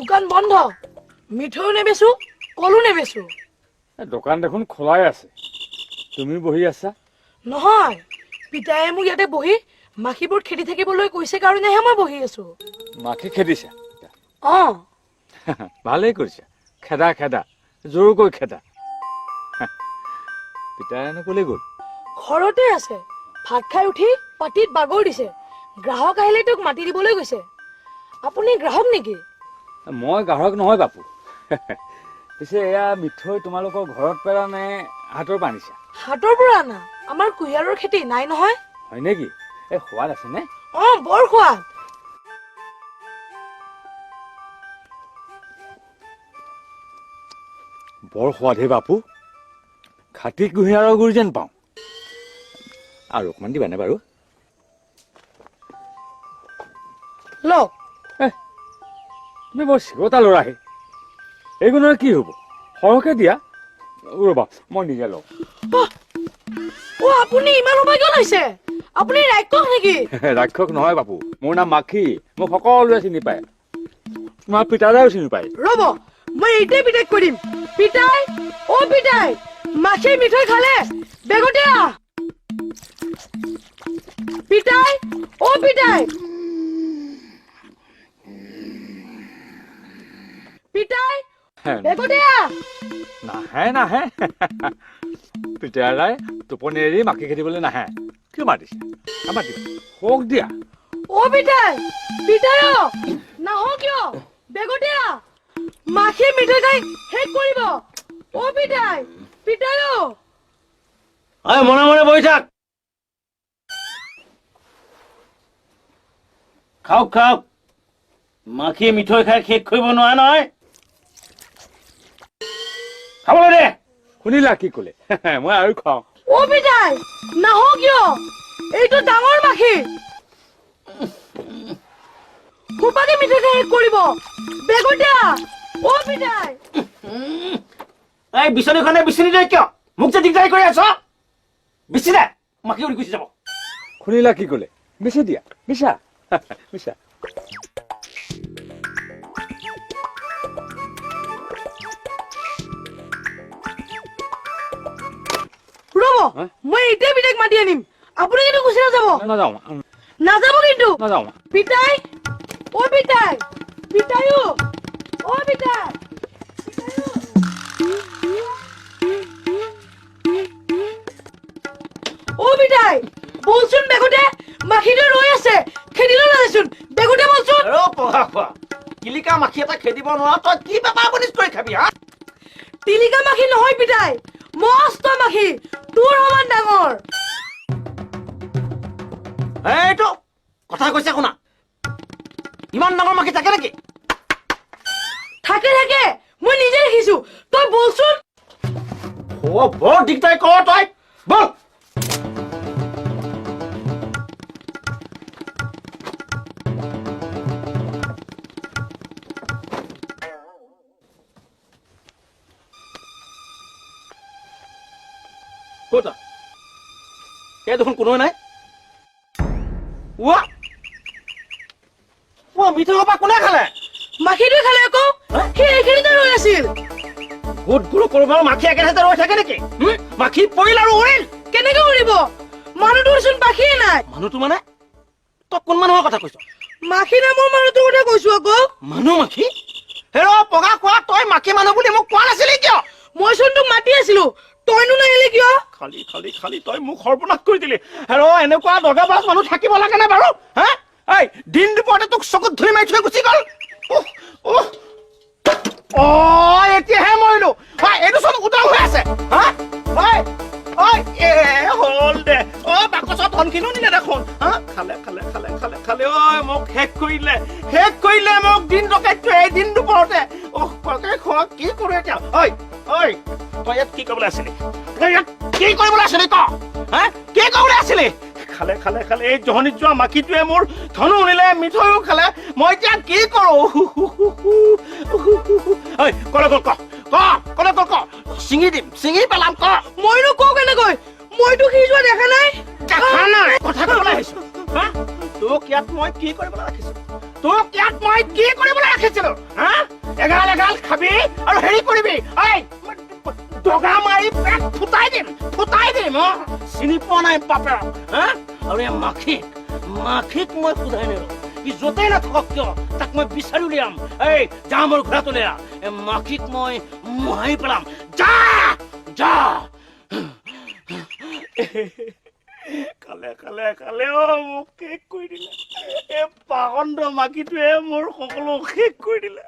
দোকান বন্ধ মিঠৈও নেবেছো কলো নেবেছো দোকান দেখোন খোলাই আছে তুমি বহি আছা নহয় পিতায়ে মোক ইয়াতে বহি মাখিবোৰ খেদি থাকিবলৈ কৈছে কাৰণেহে মই বহি আছো মাখি খেদিছা অ ভালেই কৰিছা খেদা খেদা জোৰকৈ খেদা পিতায়েনো কলৈ গ'ল ঘৰতে আছে ভাত খাই উঠি পাটিত বাগৰ দিছে গ্ৰাহক আহিলে তোক মাতি দিবলৈ গৈছে আপুনি গ্ৰাহক নেকি মই গ্ৰাহক নহয় বাপু পিছে এয়া মিঠৈ তোমালোকৰ ঘৰত পেলা নে হাতৰ পানিছা হাতৰ পৰা আনা আমাৰ কুঁহিয়াৰৰ খেতি নাই নহয় হয় নেকি এই সোৱাদ আছে নে অ বৰ সোৱাদ বৰ সোৱাদ হে বাপু খাটি কুঁহিয়াৰৰ গুড় যেন পাওঁ আৰু অকমান দিবানে বাৰু লওক তুমি বৰ চিৰতা ল'ৰাহে এইগুণৰ কি হ'ব সৰহকে দিয়া ৰ'বা মই নিজে লওঁ অ আপুনি ইমান সৌভাগ্য লৈছে আপুনি ৰাক্ষস নেকি ৰাক্ষস নহয় বাপু মোৰ নাম মাখি মোক সকলোৱে চিনি পায় তোমাৰ পিতাদাও চিনি পায় ৰ'ব মই এইটোৱে পিতাইক কৈ দিম পিতাই অ পিতাই মাখি মিঠৈ খালে বেগতে আহ পিতাই অ পিতাই পিতাই বেগতে আহ নাহে নাহে পিতাদাই টোপনি এৰি মাখি খেদিবলৈ নাহে কিয় মাতিছে মাতিবা শোক দিয়া অ পিতাই পিতাই নাহ কিয় বেগতে আহ মাখি মিঠৈ খাই শেষ কৰিব অ পিতাই পিতাই মনে মনে বহি থাক খাওক খাওক মাখিয়ে মিঠৈ খাই শেষ কৰিব নোৱাৰে নহয় খাবলৈ দে শুনিলা কি ক'লে মই আৰু খাওঁ অ পিতাই নাহ কিয় এইটো ডাঙৰ মাখি সোপাকে মিঠৈ খাই শেষ কৰিব বেগতে আহ অ পিতাই এই বিচনীখনে বিচনী দে কিয় মোক যে দিগদাৰি কৰি আছ বিচি দে মাখি উৰি গুচি যাব শুনিলা কি ক'লে বিচি দিয়া বিচা বিচা ৰ'ব মই এইটোৱে পিতাইক মাতি আনিম আপুনি কিন্তু গুচি নাযাব নাযাওঁ নাযাব কিন্তু নাযাওঁ পিতাই অ পিতাই পিতাইও অ পিতাই অ পিতাই বলচোন বেগতে মাখিটো ৰৈ আছে খেদিলৈ নাযাচোন বেগতে বলচোন পঢ়া খোৱা কিলিকা মাখি এটা খেদিব নোৱাৰ তই কি বেপাৰ বনিজ কৰি খাবি হা তিলিকা মাখি নহয় পিতাই মস্ত মাখি তোৰ সমান ডাঙৰ এইটো কথা কৈছে শুনা ইমান ডাঙৰ মাখি থাকে নেকি থাকে থাকে মই নিজে দেখিছো তই বলচোন বৰ দিগদাৰি কৰ তই বল ক'ত এই দেখোন কোনোৱে নাই মিঠৈ সোপা কোনে খালে মাখিটোৱে খালে আকৌ সি এইখিনিতে ৰৈ আছিল ভূত গুৰু কৰবাৰ মাখি একেঠাইতে ৰৈ থাকে নেকি মাখি পৰিল আৰু উৰিল কেনেকে উৰিব মানুহটোৰচোন পাখিয়ে নাই মানুহটো মানে তই কোন মানুহৰ কথা কৈছ মাখি নামৰ মানুহটোৰ কথা কৈছো আকৌ মানুহ মাখি হেৰ পগা কোৱা তই মাখি মানুহ বুলি মোক কোৱা নাছিলি কিয় মইচোন তোক মাতি আছিলো তইনো নাহিলি কিয় খালি খালি খালি তই মোক সৰ্বনাশ কৰি দিলি হেৰ এনেকুৱা দগাবাজ মানুহ থাকিব লাগে নে বাৰু হা এই দিন দুপৰতে তোক চকুত ধৰি মাৰি থৈ গুচি গ'ল এতিয়াহে মৰিলো এইটো চোন উতল হৈ আছে হা হ'ল দে বাকচত ধনখিনিও নিলে দেখোন হা খালে খালে খালে খালে খালে মোক শেষ কৰিলে মোক দিন ডকাইটো এই দিন দুপৰতে কি কৰো এতিয়া তই ইয়াত কি কৰিবলৈ আছিলি কি কৰিবলৈ আছিলি ক হা কি কৰিবলৈ আছিলি খালে খালে খালে এই জহনিত যোৱা মাখিটোৱে মোৰ ধনো নিলে মিঠৈও খালে মই এতিয়া কি কৰো কলে গ'ল কলে গ'ল ক চিঙি দিম চিঙি পেলাম ক মইনো কওঁ কেনেকৈ মইতো সি যোৱা দেখা নাই কথা ক'বলৈ আহিছো তোক ইয়াত মই কি কৰিবলৈ ৰাখিছো তোক ইয়াত মই কি কৰিবলৈ ৰাখিছিলো হা এগাল এগাল খাবি আৰু হেৰি কৰিবি ঐ দগা মাৰি পেট ফুটাই দিম অ চিনি পোৱা নাই বাপেৰ হা আৰু এই মাখিক মই সোধাই নিলো ই য'তেই নাথাকক কিয় তাক মই বিচাৰি উলিয়াম এই যা মোৰ ঘোঁৰাটো লেয়া এই মাখিক মই মোহাৰি পেলাম যা খালে অ মোক শেষ কৰি দিলে এই পাগণ্ড মাখিটোৱে মোৰ সকলো শেষ কৰি দিলে